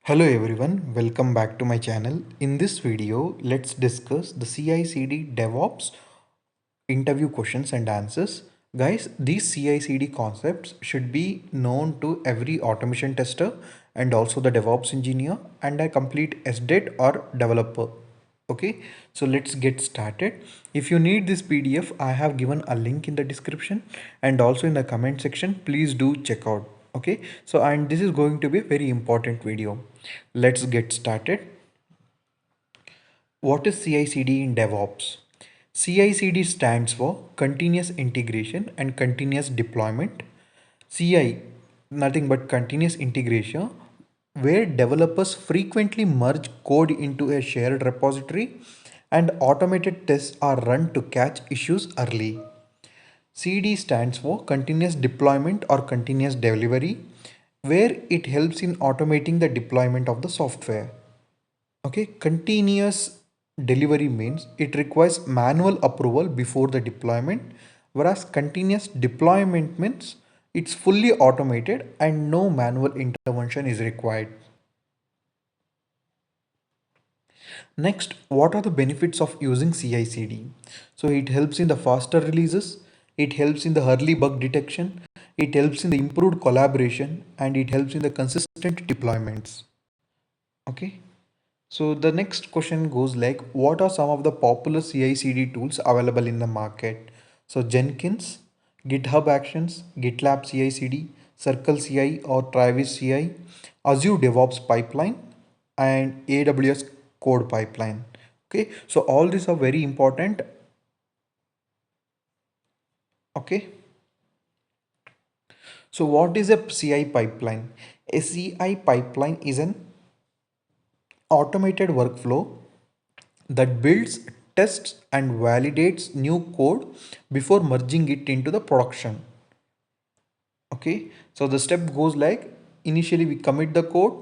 Hello everyone, welcome back to my channel. In this video, let's discuss the CI/CD DevOps interview questions and answers. Guys, these CI/CD concepts should be known to every automation tester and also the DevOps engineer and a complete SDET or developer. Okay, so let's get started. If you need this PDF, I have given a link in the description and also in the comment section. Please do check out. Okay, so and this is going to be a very important video. Let's get started. What is CI/CD in DevOps? CI/CD stands for continuous integration and continuous deployment. CI, nothing but continuous integration, where developers frequently merge code into a shared repository and automated tests are run to catch issues early. CD stands for continuous deployment or continuous delivery, where it helps in automating the deployment of the software. Okay, continuous delivery means it requires manual approval before the deployment, whereas continuous deployment means it's fully automated and no manual intervention is required. Next, what are the benefits of using CI/CD? So it helps in the faster releases, it helps in the early bug detection, it helps in the improved collaboration, and it helps in the consistent deployments. Okay. So the next question goes like, what are some of the popular CI/CD tools available in the market? So Jenkins, GitHub Actions, GitLab CI/CD, Circle CI or Travis CI, Azure DevOps Pipeline, and AWS Code Pipeline. Okay, so all these are very important. Okay, so what is a CI pipeline? A CI pipeline is an automated workflow that builds, tests, and validates new code before merging it into the production. Okay, so the step goes like, initially we commit the code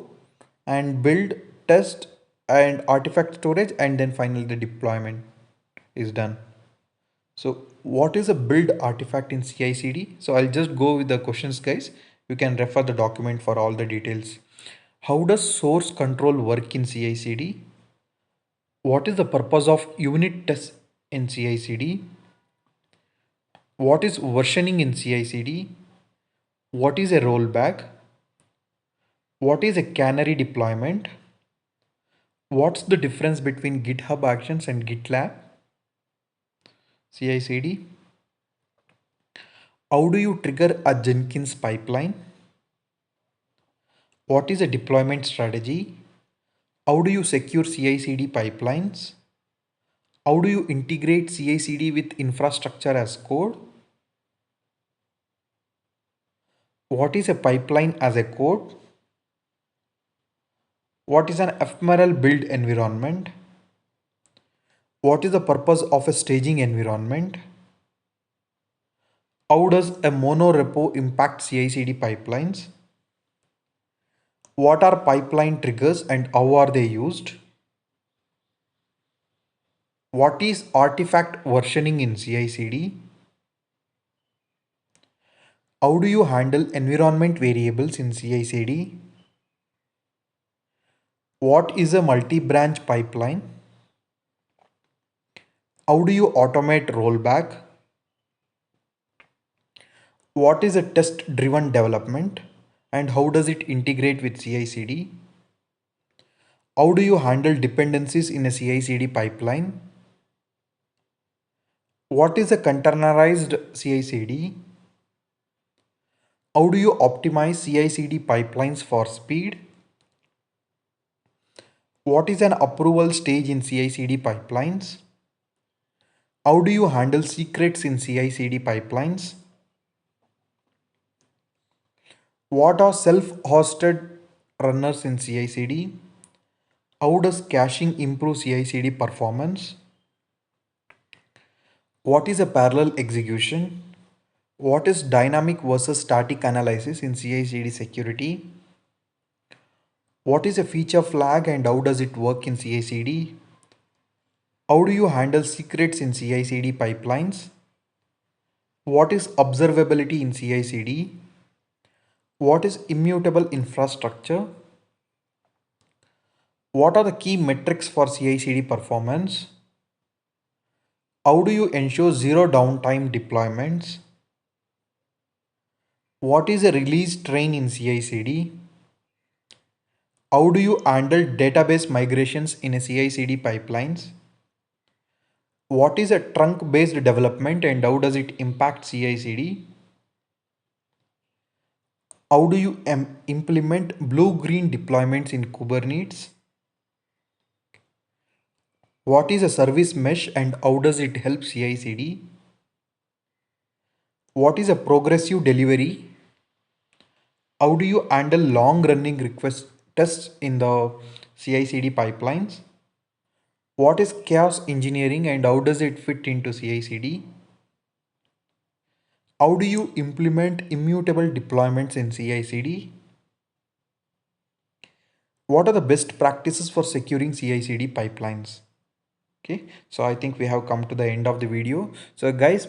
and build, test, and artifact storage, and then finally the deployment is done. So what is a build artifact in CI/CD? So I'll just go with the questions, guys. You can refer the document for all the details. How does source control work in CI/CD? What is the purpose of unit tests in CI/CD? What is versioning in CI/CD? What is a rollback? What is a canary deployment? What's the difference between GitHub Actions and GitLab CI/CD? How do you trigger a Jenkins pipeline? What is a deployment strategy? How do you secure CI/CD pipelines? How do you integrate CI/CD with infrastructure as code? What is a pipeline as a code? What is an ephemeral build environment? What is the purpose of a staging environment? How does a monorepo impact CI/CD pipelines? What are pipeline triggers and how are they used? What is artifact versioning in CI/CD? How do you handle environment variables in CI/CD? What is a multi-branch pipeline? How do you automate rollback? What is a test-driven development and how does it integrate with CI/CD? How do you handle dependencies in a CI/CD pipeline? What is a containerized CI/CD? How do you optimize CI/CD pipelines for speed? What is an approval stage in CI/CD pipelines? How do you handle secrets in CI/CD pipelines? What are self-hosted runners in CI/CD? How does caching improve CI/CD performance? What is a parallel execution? What is dynamic versus static analysis in CI/CD security? What is a feature flag and how does it work in CI/CD? How do you handle secrets in CI/CD pipelines? What is observability in CI/CD? What is immutable infrastructure? What are the key metrics for CI/CD performance? How do you ensure zero downtime deployments? What is a release train in CI/CD? How do you handle database migrations in a CI/CD pipelines? What is a trunk-based development and how does it impact CI/CD? How do you implement blue-green deployments in Kubernetes? What is a service mesh and how does it help CI/CD? What is a progressive delivery? How do you handle long-running request tests in the CI/CD pipelines? What is chaos engineering and how does it fit into CI/CD? How do you implement immutable deployments in CI/CD? What are the best practices for securing CI/CD pipelines? Okay, so I think we have come to the end of the video. So guys,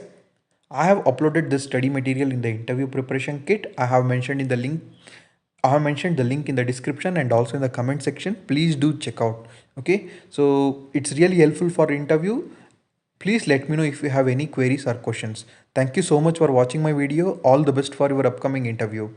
I have uploaded this study material in the interview preparation kit. I have mentioned the link in the description and also in the comment section. Please do check out. Okay, so it's really helpful for interview. Please let me know if you have any queries or questions. Thank you so much for watching my video. All the best for your upcoming interview.